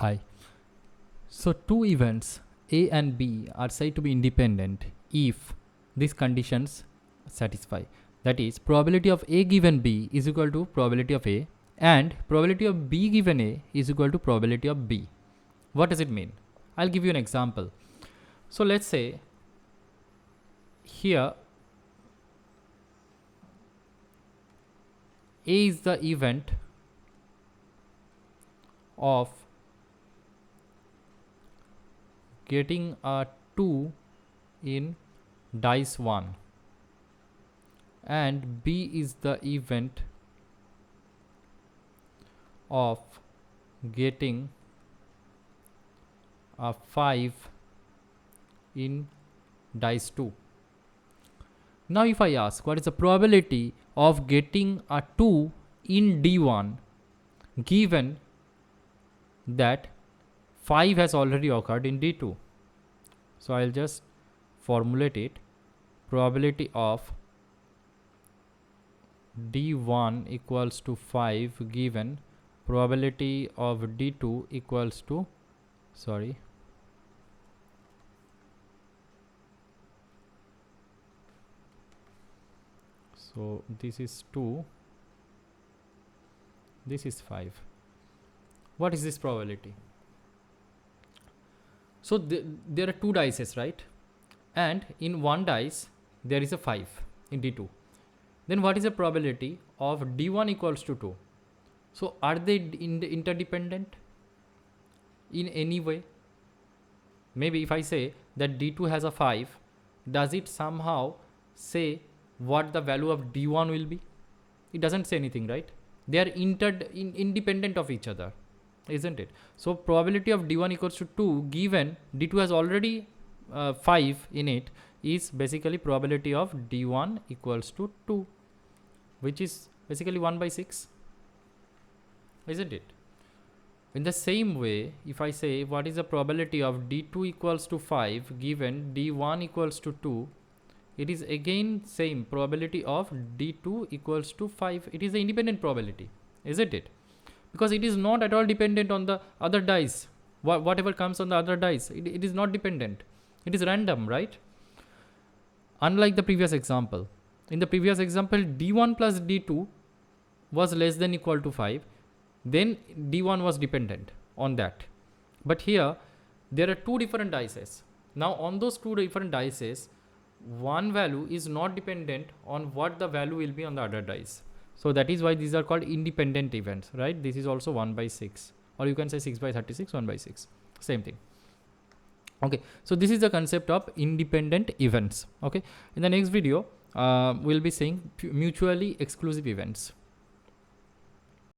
Hi. So two events A and B are said to be independent if these conditions satisfy. That is, probability of A given B is equal to probability of A and probability of B given A is equal to probability of B. What does it mean? I'll give you an example. So let's say here A is the event of getting a 2 in dice 1 and B is the event of getting a 5 in dice 2. Now if I ask what is the probability of getting a 2 in D1 given that 5 has already occurred in D2. So I'll just formulate it. Probability of D1 equals to 5 given probability of D2 equals to so this is 2, this is 5. What is this probability? So there are two dices, right? And in one dice there is a 5 in D2. Then what is the probability of D1 equals to 2? So are they interdependent in any way? Maybe if I say that D2 has a 5, does it somehow say what the value of D1 will be? It doesn't say anything, right? They are independent of each other, isn't it? So probability of D1 equals to 2 given D2 has already 5 in it is basically probability of D1 equals to 2, which is basically 1 by 6, isn't it? In the same way, if I say what is the probability of D2 equals to 5 given D1 equals to 2, it is again same probability of D2 equals to 5. It is the independent probability, isn't it? Because it is not at all dependent on the other dice. Whatever comes on the other dice, it is not dependent. It is random, right? Unlike the previous example. In the previous example, D1 plus D2 was less than equal to 5. Then D1 was dependent on that. But here, there are two different dices. Now on those two different dices, one value is not dependent on what the value will be on the other dice. So that is why these are called independent events, right? This is also 1 by 6, or you can say 6 by 36, 1 by 6, same thing. Okay, so this is the concept of independent events. Okay, in the next video, we'll be seeing mutually exclusive events.